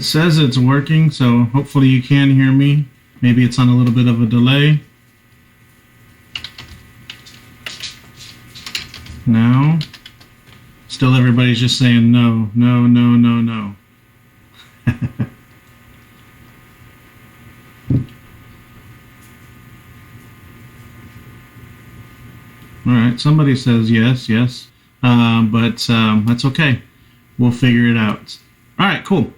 says it's working, so hopefully you can hear me. Maybe it's on a little bit of a delay. Now, still everybody's just saying no, no, no, no, no. All right, somebody says yes, yes, but that's okay. We'll figure it out. All right, cool.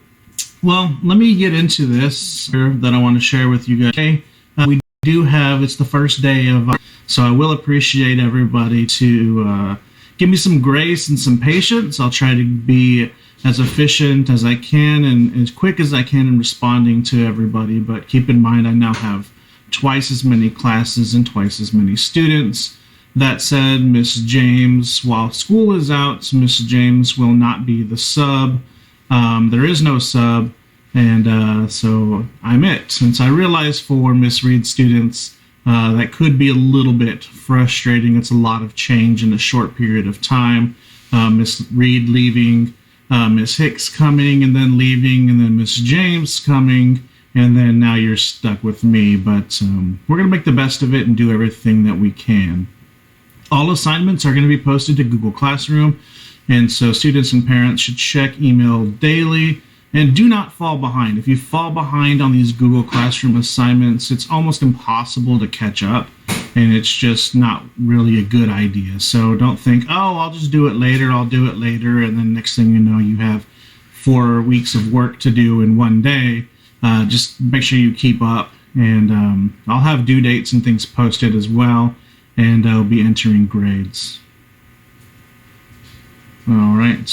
Well, let me get into this that I want to share with you guys. Okay, we do have, it's the first day of, so I will appreciate everybody to give me some grace and some patience. I'll try to be as efficient as I can and as quick as I can in responding to everybody, but keep in mind I now have twice as many classes and twice as many students. That said, Miss James, while school is out, Miss James will not be the sub. There is no sub, and so I'm it. Since I realize for Miss Reid students, that could be a little bit frustrating. It's a lot of change in a short period of time. Miss Reid leaving, Miss Hicks coming, and then leaving, and then Miss James coming, and then now you're stuck with me. But we're going to make the best of it and do everything that we can. All assignments are going to be posted to Google Classroom, and so students and parents should check email daily and do not fall behind. If you fall behind on these Google Classroom assignments, it's almost impossible to catch up, and it's just not really a good idea. So don't think, oh, I'll just do it later, and then next thing you know, you have 4 weeks of work to do in one day. Just make sure you keep up, and I'll have due dates and things posted as well. And I'll be entering grades. All right.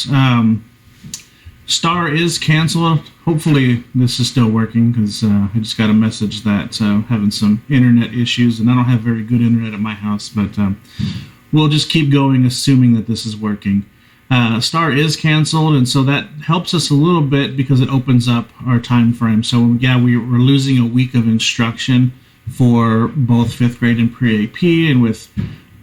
Star is canceled. Hopefully this is still working, because I just got a message that having some internet issues, and I don't have very good internet at my house, but we'll just keep going assuming that this is working. Star is canceled, and so that helps us a little bit because it opens up our time frame. So yeah, we're losing a week of instruction for both 5th grade and pre-AP, and with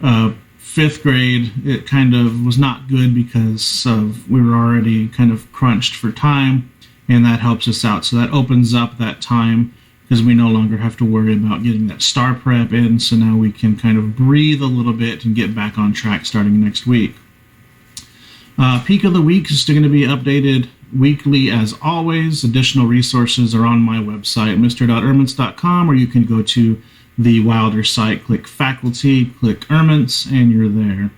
5th grade it kind of was not good because we were already kind of crunched for time, and that helps us out. So that opens up that time because we no longer have to worry about getting that star prep in, so now we can kind of breathe a little bit and get back on track starting next week. Peak of the week is still going to be updated weekly as always. Additional resources are on my website, mr.ermenc.com, or you can go to the Wilder site, click faculty, click Ermenc, and you're there.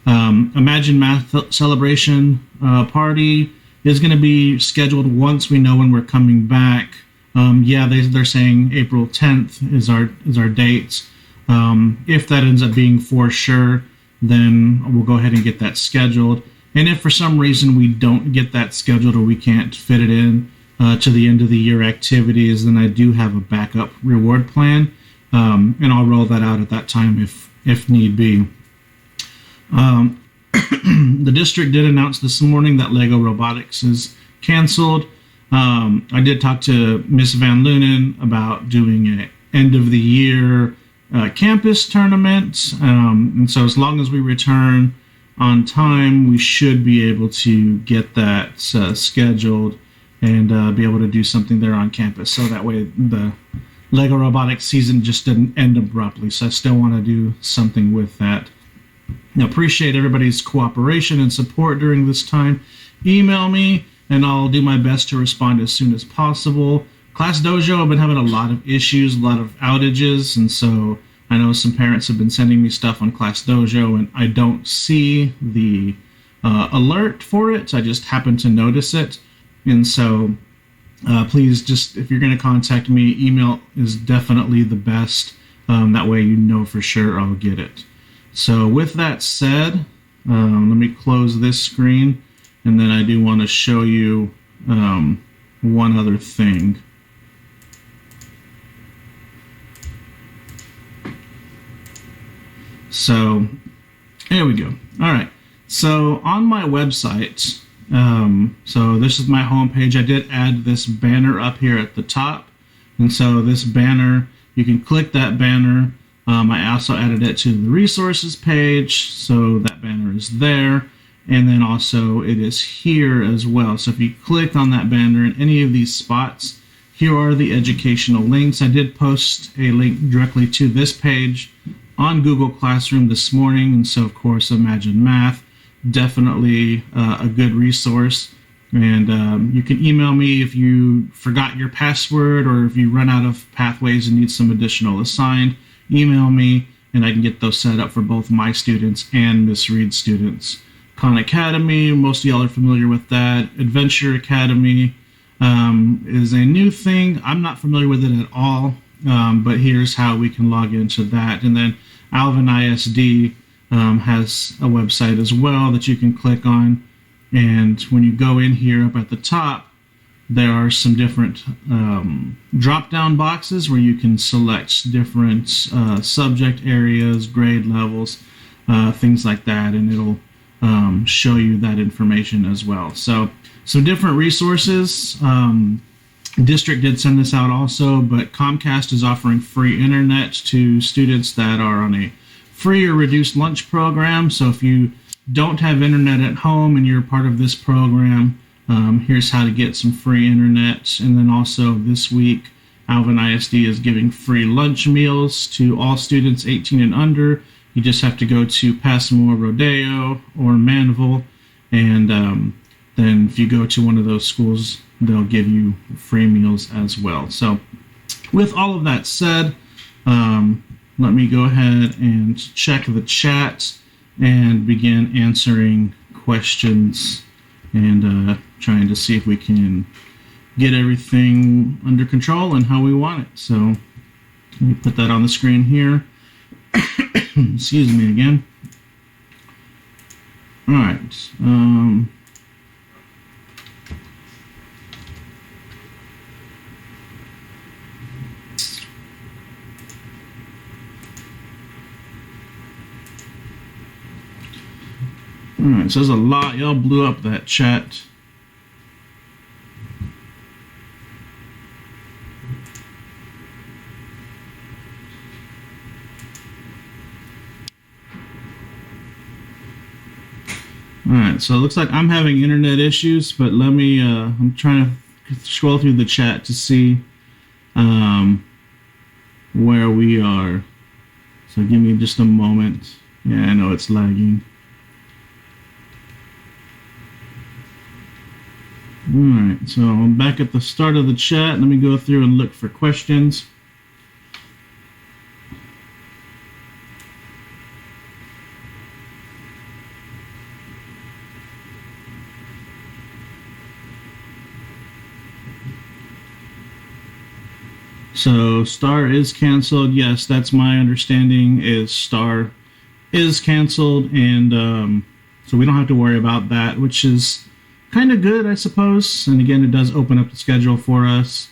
Imagine Math Celebration Party is going to be scheduled once we know when we're coming back. Yeah, they're saying April 10th is our date. If that ends up being for sure, then we'll go ahead and get that scheduled. And if for some reason we don't get that scheduled or we can't fit it in to the end of the year activities, then I do have a backup reward plan, and I'll roll that out at that time if need be. The district did announce this morning that Lego Robotics is canceled. I did talk to Miss Van Lunen about doing an end of the year campus tournament, and so as long as we return on time, we should be able to get that scheduled and be able to do something there on campus. So that way the Lego Robotics season just didn't end abruptly. So I still want to do something with that. I appreciate everybody's cooperation and support during this time. Email me and I'll do my best to respond as soon as possible. Class Dojo, I've been having a lot of issues, a lot of outages, and so I know some parents have been sending me stuff on Class Dojo, and I don't see the alert for it. I just happen to notice it. And so please, just if you're going to contact me, email is definitely the best. That way you know for sure I'll get it. So with that said, let me close this screen, and then I do want to show you one other thing. So here we go. All right. So on my website, so this is my home page. I did add this banner up here at the top. And so this banner, you can click that banner. I also added it to the resources page. So that banner is there. And then also it is here as well. So if you click on that banner in any of these spots, here are the educational links. I did post a link directly to this page on Google Classroom this morning. And so, of course, Imagine Math, definitely a good resource. And you can email me if you forgot your password or if you run out of pathways and need some additional assigned. Email me and I can get those set up for both my students and Miss Reid's students. Khan Academy, most of y'all are familiar with that. Adventure Academy is a new thing. I'm not familiar with it at all, but here's how we can log into that. And then Alvin ISD has a website as well that you can click on. And when you go in here up at the top, there are some different drop-down boxes where you can select different subject areas, grade levels, things like that, and it'll show you that information as well. So some different resources. District did send this out also, but Comcast is offering free internet to students that are on a free or reduced lunch program. So if you don't have internet at home and you're part of this program, here's how to get some free internet. And then also this week, Alvin ISD is giving free lunch meals to all students 18 and under. You just have to go to Passmore, Rodeo, or Manville, and then if you go to one of those schools, they'll give you free meals as well. So with all of that said, let me go ahead and check the chat and begin answering questions and trying to see if we can get everything under control and how we want it. So let me put that on the screen here. Excuse me again. All right. All right, so there's a lot. Y'all blew up that chat. All right, so it looks like I'm having internet issues, but let me, I'm trying to scroll through the chat to see where we are. So give me just a moment. Yeah, I know it's lagging. All right, so I'm back at the start of the chat. Let me go through and look for questions. So Star is canceled. Yes, that's my understanding, is Star is canceled, and so we don't have to worry about that, which is kind of good, I suppose. And again, it does open up the schedule for us.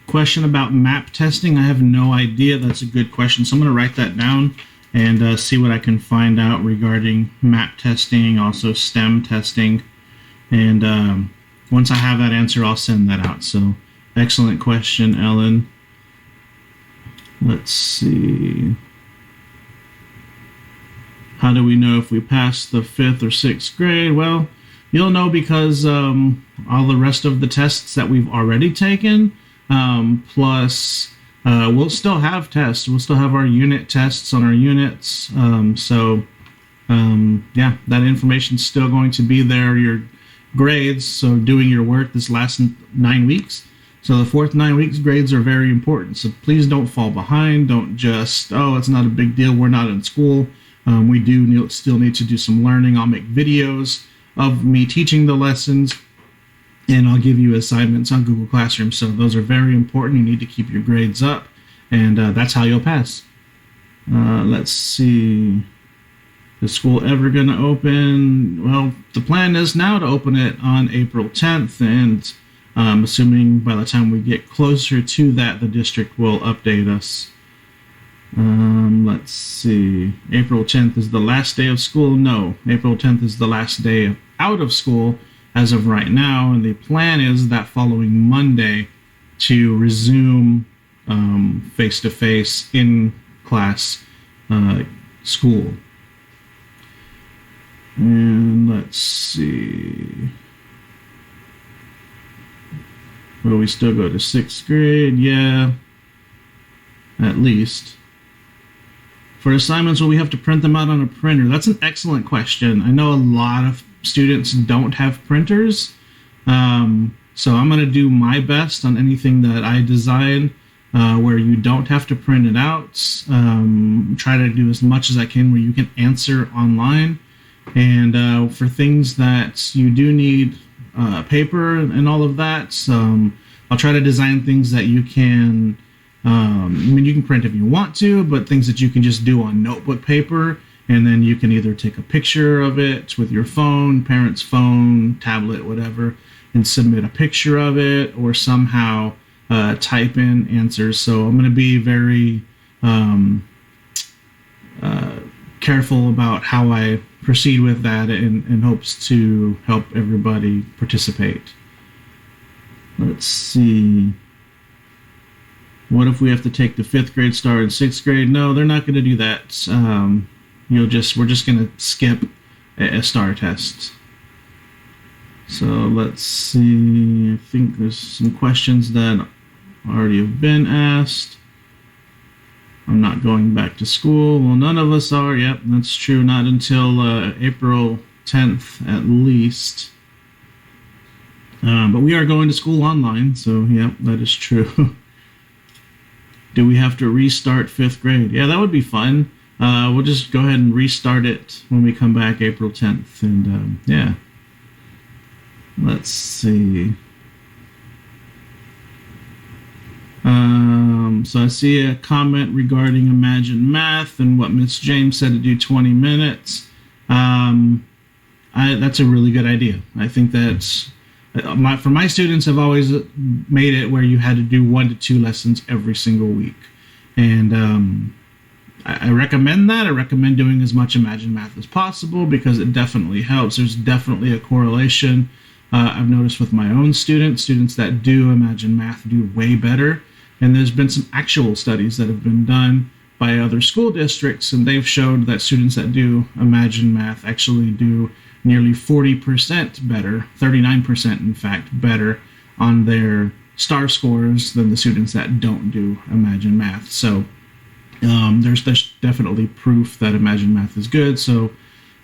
Question about map testing. I have no idea. That's a good question. So I'm going to write that down and see what I can find out regarding map testing, also STEM testing. And once I have that answer, I'll send that out. So excellent question, Ellen. Let's see. How do we know if we passed the 5th or 6th grade? Well, you'll know because all the rest of the tests that we've already taken, plus we'll still have tests. We'll still have our unit tests on our units. Yeah, that information's still going to be there, your grades, so doing your work this last 9 weeks. So the fourth 9 weeks grades are very important. So please don't fall behind. Don't just, oh, it's not a big deal, we're not in school. We do still need to do some learning. I'll make videos of me teaching the lessons, and I'll give you assignments on Google Classroom. So those are very important. You need to keep your grades up, and that's how you'll pass. Let's see. Is school ever going to open? Well, the plan is now to open it on April 10th, and assuming by the time we get closer to that, the district will update us. Let's see. April 10th is the last day of school. No, April 10th is the last day out of school as of right now. And the plan is that following Monday to resume face-to-face in-class school. And let's see. Will we still go to 6th grade? Yeah, at least. For assignments, will we have to print them out on a printer? That's an excellent question. I know a lot of students don't have printers. So I'm going to do my best on anything that I design where you don't have to print it out. Try to do as much as I can where you can answer online. And for things that you do need paper and all of that, I'll try to design things that you can, you can print if you want to, but things that you can just do on notebook paper. And then you can either take a picture of it with your phone, parent's phone, tablet, whatever, and submit a picture of it, or somehow type in answers. So I'm going to be very careful about how I proceed with that in hopes to help everybody participate. Let's see. What if we have to take the 5th grade star in 6th grade? No, they're not going to do that. We're just going to skip a star test. So let's see. I think there's some questions that already have been asked. I'm not going back to school. Well, none of us are. Yep, that's true. Not until April 10th at least. But we are going to school online, so yep, that is true. Do we have to restart 5th grade? Yeah, that would be fun. We'll just go ahead and restart it when we come back April 10th. And yeah. Let's see. So I see a comment regarding Imagine Math and what Miss James said to do 20 minutes. That's a really good idea. I think that's for my students, I've always made it where you had to do 1 to 2 lessons every single week. And I recommend that. I recommend doing as much Imagine Math as possible because it definitely helps. There's definitely a correlation. I've noticed with my own students that do Imagine Math do way better. And there's been some actual studies that have been done by other school districts, and they've showed that students that do Imagine Math actually do nearly 40% better, 39% in fact, better on their STAR scores than the students that don't do Imagine Math. So there's definitely proof that Imagine Math is good. So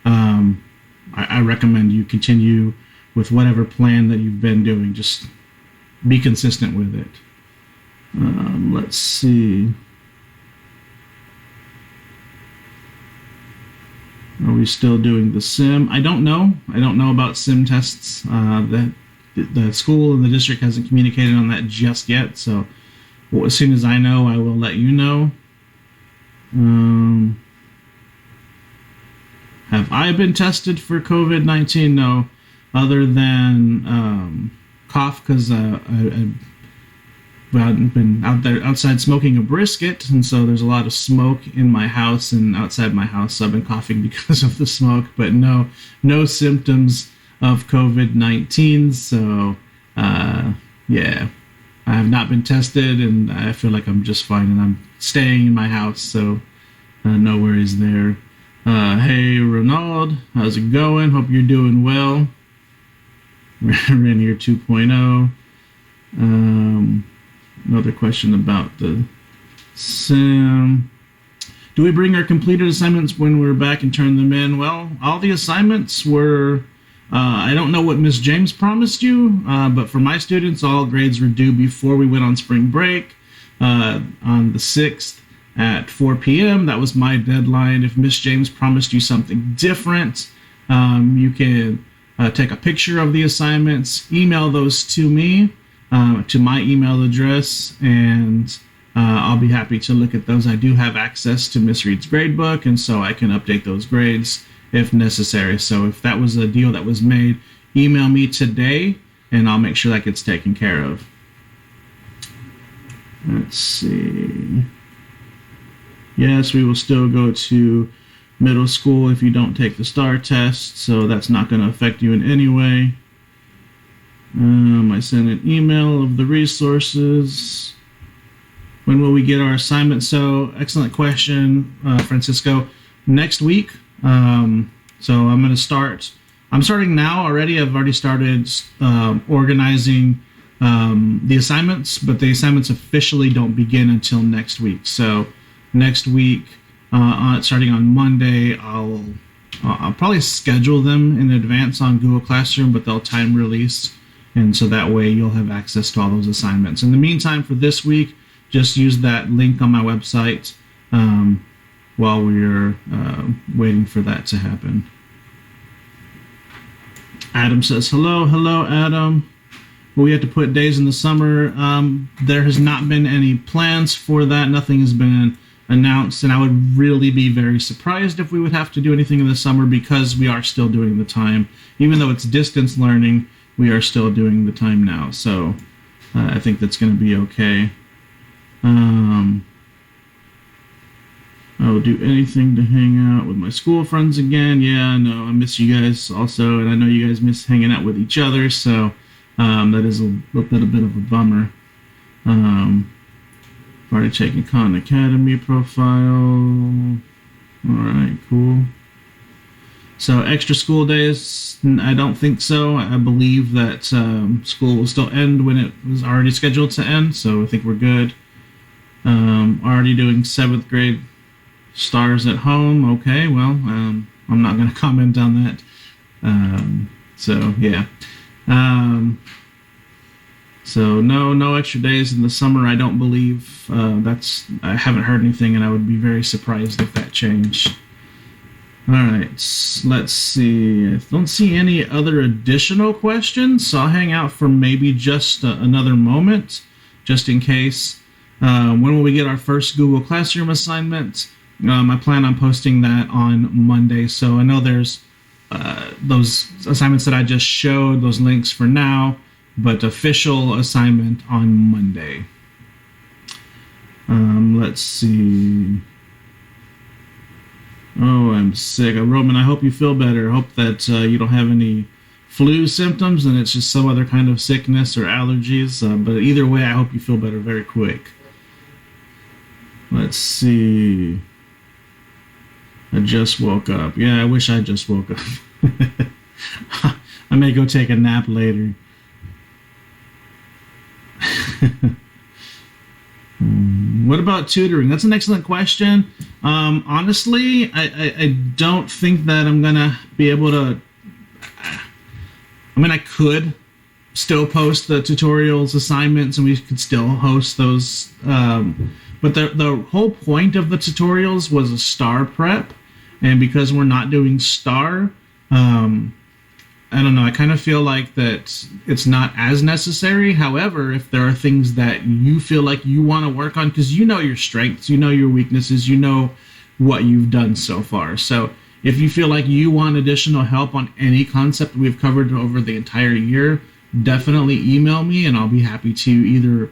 I recommend you continue with whatever plan that you've been doing. Just be consistent with it. Let's see. Are we still doing the sim? I don't know. I don't know about sim tests. The school and the district hasn't communicated on that just yet. So as soon as I know, I will let you know. Have I been tested for COVID-19? No, other than cough, because I've been outside smoking a brisket, and so there's a lot of smoke in my house and outside my house, so I've been coughing because of the smoke, but no symptoms of COVID-19. So yeah, I have not been tested, and I feel like I'm just fine, and I'm staying in my house, so no worries there. Hey Ronald, how's it going? Hope you're doing well. Rainier 2.0. Another question about the sim. Do we bring our completed assignments when we're back and turn them in? Well, all the assignments were, I don't know what Miss James promised you, but for my students, all grades were due before we went on spring break on the 6th at 4 p.m. That was my deadline. If Miss James promised you something different, you can take a picture of the assignments, email those to me, to my email address, and I'll be happy to look at those. I do have access to Miss Reid's gradebook, and so I can update those grades if necessary. So if that was a deal that was made, email me today, and I'll make sure that gets taken care of. Let's see. Yes, we will still go to middle school if you don't take the STAR test, so that's not going to affect you in any way. I sent an email of the resources. When will we get our assignment? So, excellent question, Francisco. Next week. So I'm going to start. I'm starting now already. I've already started organizing the assignments, but the assignments officially don't begin until next week. So next week, starting on Monday, I'll probably schedule them in advance on Google Classroom, but they'll time release, and so that way you'll have access to all those assignments. In the meantime, for this week, just use that link on my website while we're waiting for that to happen. Adam says, hello, Adam. We have to put days in the summer. There has not been any plans for that. Nothing has been announced, and I would really be very surprised if we would have to do anything in the summer, because we are still doing the time. Even though it's distance learning, we are still doing the time now. So I think that's going to be okay. I will do anything to hang out with my school friends again. Yeah, I know. I miss you guys also, and I know you guys miss hanging out with each other, so that is a bit of a bummer. Already checking Khan Academy profile. All right, cool. So extra school days, I don't think so. I believe that school will still end when it was already scheduled to end, so I think we're good. Already doing 7th grade stars at home. Okay, well, I'm not going to comment on that. So yeah. So no extra days in the summer, I don't believe. I haven't heard anything, and I would be very surprised if that changed. All right, let's see. I don't see any other additional questions, so I'll hang out for maybe just another moment, just in case. When will we get our first Google Classroom assignment? I plan on posting that on Monday. So I know there's those assignments that I just showed, those links for now, but official assignment on Monday. Let's see. Oh, I'm sick. Roman, I hope you feel better. I hope that you don't have any flu symptoms and it's just some other kind of sickness or allergies. But either way, I hope you feel better very quick. Let's see. I just woke up. Yeah, I wish I just woke up. I may go take a nap later. What about tutoring? That's an excellent question. Honestly, I don't think that I'm gonna be able to. I mean, I could still post the tutorials, assignments, and we could still host those. But the whole point of the tutorials was a STAR prep, and because we're not doing STAR, I don't know, I kind of feel like that it's not as necessary. However, if there are things that you feel like you want to work on, because you know your strengths, you know your weaknesses, you know what you've done so far. So if you feel like you want additional help on any concept we've covered over the entire year, definitely email me and I'll be happy to either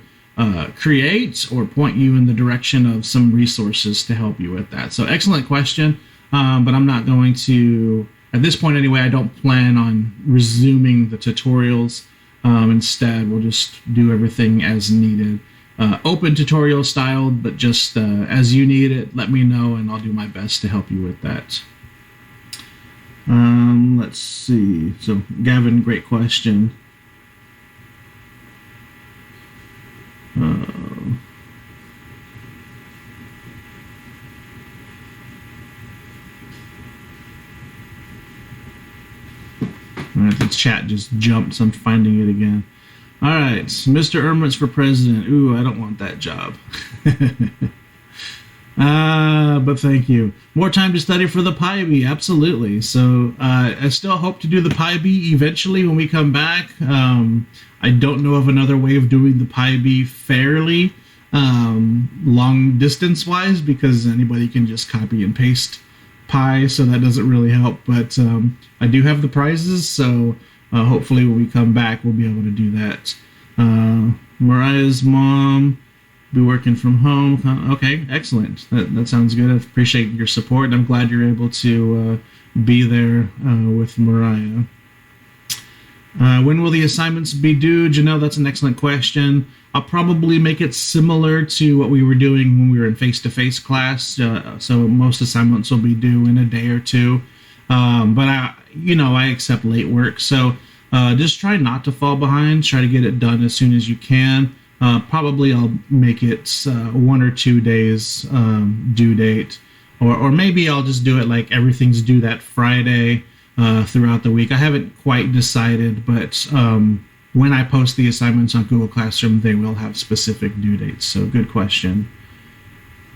create or point you in the direction of some resources to help you with that. So excellent question, but I'm not going to, at this point anyway, I don't plan on resuming the tutorials. Instead, we'll just do everything as needed. Open tutorial style, but just as you need it, let me know and I'll do my best to help you with that. Let's see. So Gavin, great question. All right, the chat just jumped, so I'm finding it again. All right, Mr. Ermenc for president. Ooh, I don't want that job. But thank you. More time to study for the PIB, absolutely. So I still hope to do the PIB eventually when we come back. I don't know of another way of doing the PIB fairly long distance wise, because anybody can just copy and paste Pi, so that doesn't really help. But I do have the prizes, so hopefully when we come back we'll be able to do that. Mariah's mom be working from home. Okay, excellent. That sounds good. I appreciate your support, and I'm glad you're able to be there with Mariah. When will the assignments be due? Janelle, that's an excellent question. I'll probably make it similar to what we were doing when we were in face-to-face class. So most assignments will be due in a day or two. But I accept late work. So just try not to fall behind. Try to get it done as soon as you can. Probably I'll make it 1 or 2 days due date. Or maybe I'll just do it like everything's due that Friday throughout the week. I haven't quite decided, but when I post the assignments on Google Classroom, they will have specific due dates. So good question.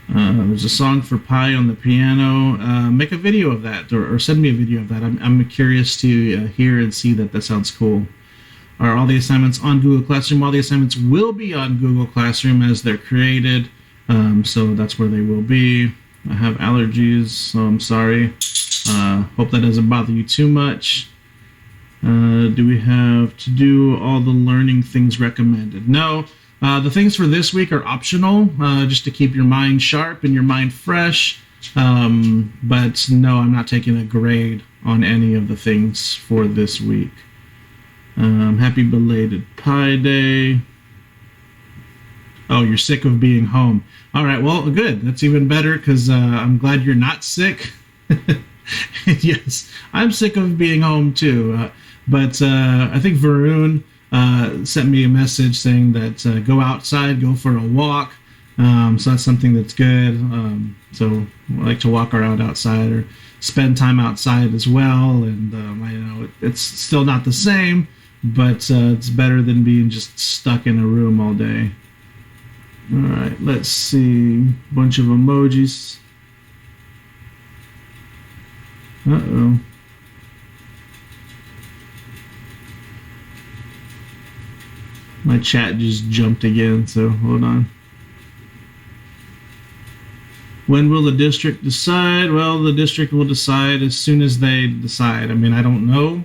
There's a song for Pi on the piano. Make a video of that, or send me a video of that. I'm curious to hear and see that. That sounds cool. Are all the assignments on Google Classroom? All the assignments will be on Google Classroom as they're created. So that's where they will be. I have allergies, so I'm sorry. Hope that doesn't bother you too much. Do we have to do all the learning things recommended? No. The things for this week are optional, just to keep your mind sharp and your mind fresh. But no, I'm not taking a grade on any of the things for this week. Happy belated Pi Day. Oh, you're sick of being home. All right, well, good. That's even better because I'm glad you're not sick. Yes, I'm sick of being home too. But I think Varun sent me a message saying that go outside, go for a walk. So that's something that's good. So I like to walk around outside or spend time outside as well. And I know it's still not the same, but it's better than being just stuck in a room all day. All right, let's see. Bunch of emojis. Uh-oh. My chat just jumped again, so hold on. When will the district decide? Well, the district will decide as soon as they decide. I mean, I don't know.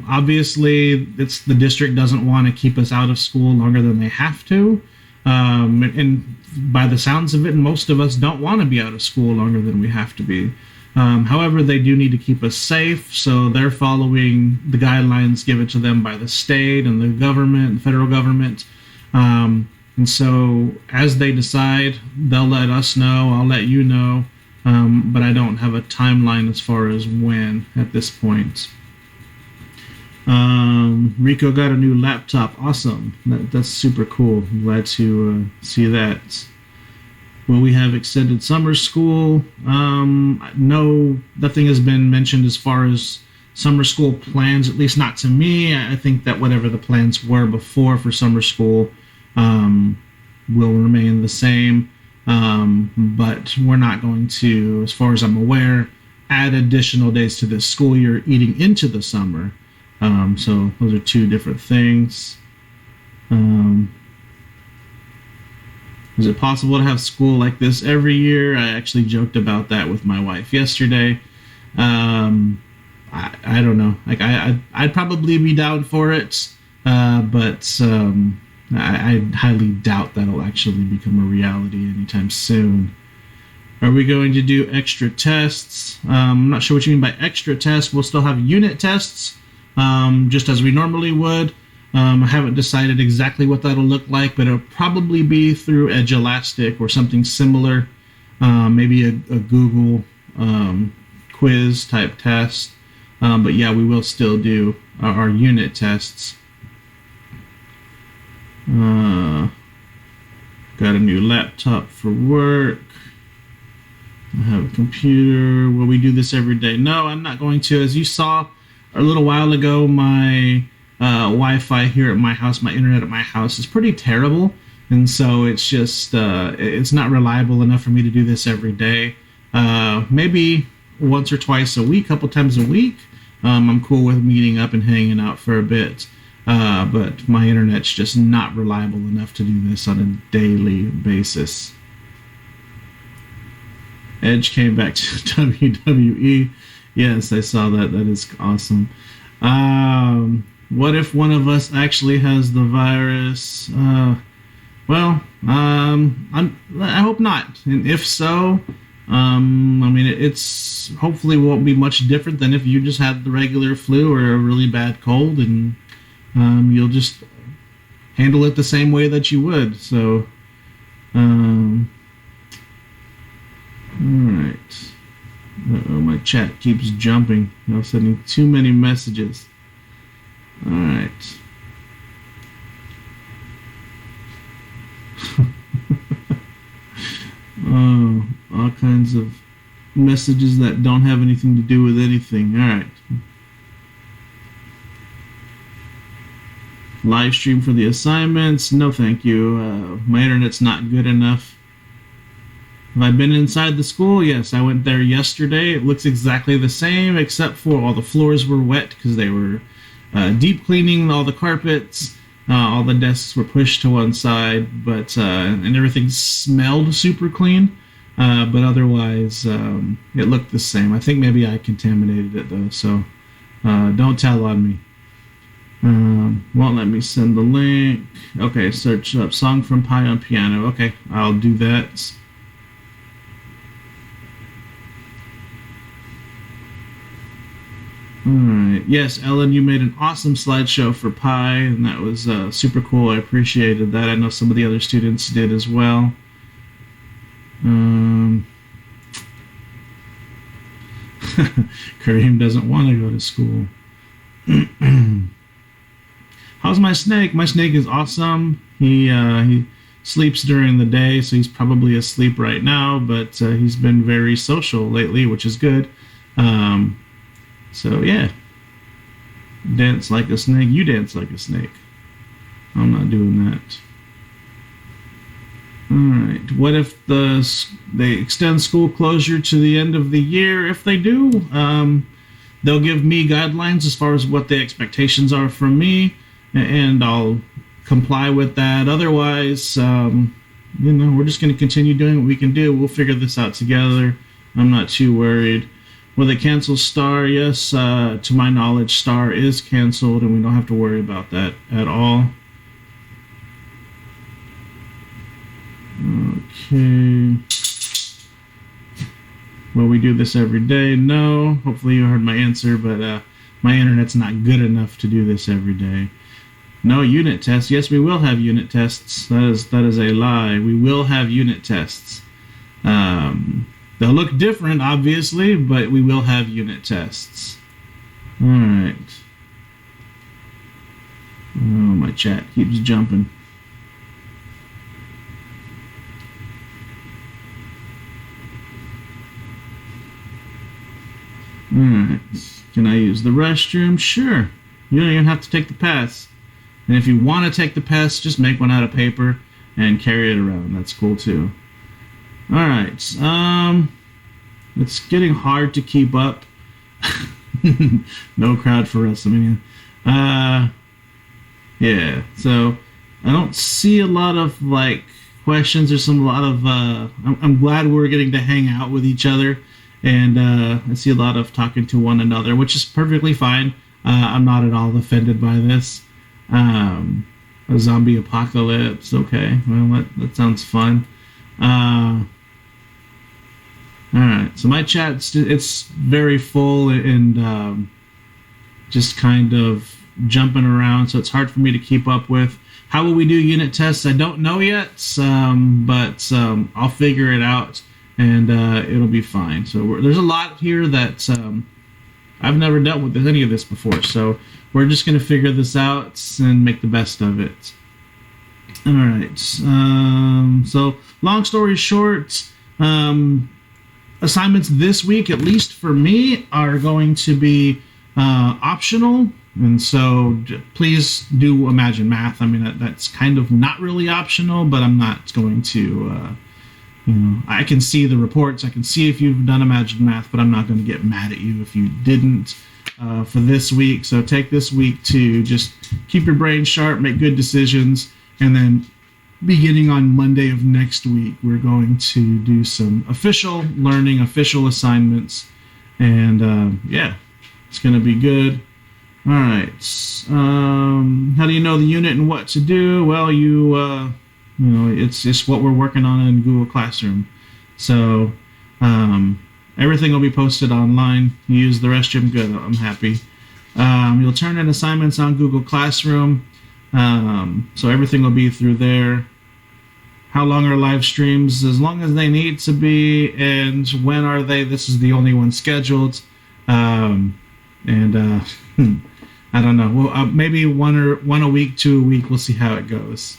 Obviously, the district doesn't want to keep us out of school longer than they have to. And by the sounds of it, most of us don't want to be out of school longer than we have to be. However, they do need to keep us safe, so they're following the guidelines given to them by the state and the government, the federal government. And so as they decide, they'll let us know, I'll let you know, but I don't have a timeline as far as when at this point. Rico got a new laptop. Awesome. That's super cool. I'm glad to see that. Will we have extended summer school? No, nothing has been mentioned as far as summer school plans, at least not to me. I think that whatever the plans were before for summer school will remain the same. But we're not going to, as far as I'm aware, add additional days to this school year eating into the summer. So those are two different things. Is it possible to have school like this every year? I actually joked about that with my wife yesterday. I don't know. Like I'd probably be down for it, but I highly doubt that'll actually become a reality anytime soon. Are we going to do extra tests? I'm not sure what you mean by extra tests. We'll still have unit tests, just as we normally would. I haven't decided exactly what that'll look like, but it'll probably be through Edulastic or something similar, maybe a Google quiz type test. But yeah, we will still do our unit tests. Got a new laptop for work. I have a computer. Will we do this every day? No, I'm not going to. As you saw a little while ago, my Wi-Fi here at my house, my internet at my house is pretty terrible. And so it's just, it's not reliable enough for me to do this every day. Maybe once or twice a week, couple times a week. I'm cool with meeting up and hanging out for a bit. But my internet's just not reliable enough to do this on a daily basis. Edge came back to WWE. Yes, I saw that. That is awesome. What if one of us actually has the virus? I hope not. And if so, I mean, it's hopefully won't be much different than if you just had the regular flu or a really bad cold, and you'll just handle it the same way that you would. So, all right. Uh-oh, my chat keeps jumping. I'm sending too many messages. All right. Oh, all kinds of messages that don't have anything to do with anything. All right. Live stream for the assignments. No, thank you. My internet's not good enough. Have I been inside the school? Yes, I went there yesterday. It looks exactly the same, except for all the floors were wet because they were deep cleaning all the carpets. All the desks were pushed to one side, but and everything smelled super clean. But otherwise, it looked the same. I think maybe I contaminated it though, so don't tell on me. Won't let me send the link. Okay, search up song from Pi on piano. Okay, I'll do that. All right. Yes, Ellen, you made an awesome slideshow for Pi, and that was super cool. I appreciated that. I know some of the other students did as well. Kareem doesn't want to go to school. How's my snake? My snake is awesome. He sleeps during the day, so he's probably asleep right now, but he's been very social lately, which is good. So yeah, dance like a snake. You dance like a snake. I'm not doing that. All right. What if they extend school closure to the end of the year? If they do, they'll give me guidelines as far as what the expectations are from me, and I'll comply with that. Otherwise, we're just going to continue doing what we can do. We'll figure this out together. I'm not too worried. Will they cancel STAR? Yes, to my knowledge, STAR is canceled, and we don't have to worry about that at all. Okay. Will we do this every day? No. Hopefully you heard my answer, but my internet's not good enough to do this every day. No unit tests. Yes, we will have unit tests. That is a lie. We will have unit tests. They'll look different, obviously, but we will have unit tests. All right. Oh, my chat keeps jumping. All right. Can I use the restroom? Sure. You don't even have to take the pass. And if you want to take the pass, just make one out of paper and carry it around. That's cool too. All right. It's getting hard to keep up. No crowd for WrestleMania. Yeah. So I don't see a lot of questions. There's a lot of. I'm glad we're getting to hang out with each other, and I see a lot of talking to one another, which is perfectly fine. I'm not at all offended by this. A zombie apocalypse. Okay. Well, that sounds fun. All right, so my chat, it's very full and just kind of jumping around, so it's hard for me to keep up with. How will we do unit tests? I don't know yet, but I'll figure it out, and it'll be fine. So there's a lot here that I've never dealt with any of this before, so we're just going to figure this out and make the best of it. All right, so long story short, assignments this week, at least for me, are going to be optional, and so please do Imagine Math. I mean, that's kind of not really optional, but I'm not going to, I can see the reports, I can see if you've done Imagine Math, but I'm not going to get mad at you if you didn't for this week. So take this week to just keep your brain sharp, make good decisions, and then beginning on Monday of next week, we're going to do some official learning, official assignments, and yeah, it's going to be good. All right. How do you know the unit and what to do? Well, it's just what we're working on in Google Classroom. So Everything will be posted online. You use the restroom, good. I'm happy. You'll turn in assignments on Google Classroom. So everything will be through there. How long are live streams? As long as they need to be. And when are they? This is the only one scheduled. I don't know. Well, maybe one a week, 2 a week. We'll see how it goes.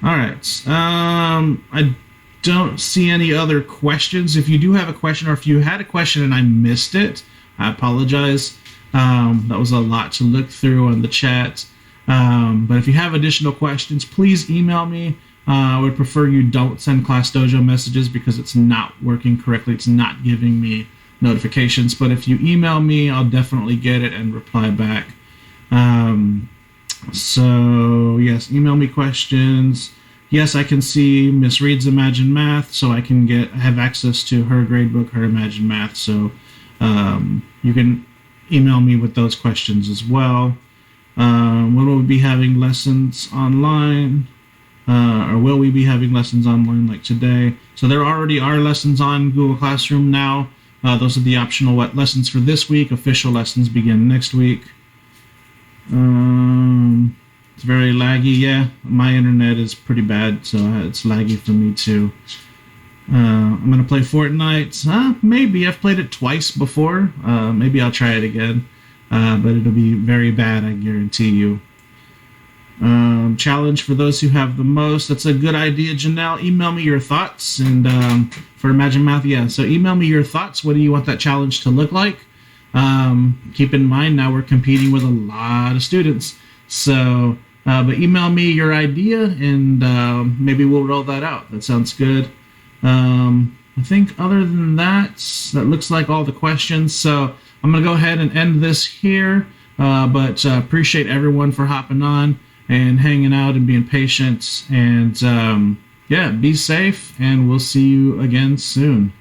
All right. I don't see any other questions. If you do have a question, or if you had a question and I missed it, I apologize. That was a lot to look through on the chat. But if you have additional questions, please email me. I would prefer you don't send Class Dojo messages because it's not working correctly. It's not giving me notifications. But if you email me, I'll definitely get it and reply back. So yes, email me questions. Yes, I can see Miss Reid's Imagine Math, so I can have access to her gradebook, her Imagine Math. So you can email me with those questions as well. When will we be having lessons online? Or will we be having lessons online like today? So there already are lessons on Google Classroom now. Those are the optional lessons for this week. Official lessons begin next week. It's very laggy. Yeah, my internet is pretty bad, so it's laggy for me too. I'm going to play Fortnite. Maybe. I've played it twice before. Maybe I'll try it again. But it'll be very bad, I guarantee you. Challenge for those who have the most. That's a good idea, Janelle. Email me your thoughts. And for Imagine Math, yeah. So email me your thoughts. What do you want that challenge to look like? Keep in mind, now we're competing with a lot of students. So, but email me your idea, and maybe we'll roll that out. That sounds good. I think other than that, that looks like all the questions. So I'm going to go ahead and end this here. But appreciate everyone for hopping on and hanging out and being patient. And yeah, be safe, and we'll see you again soon.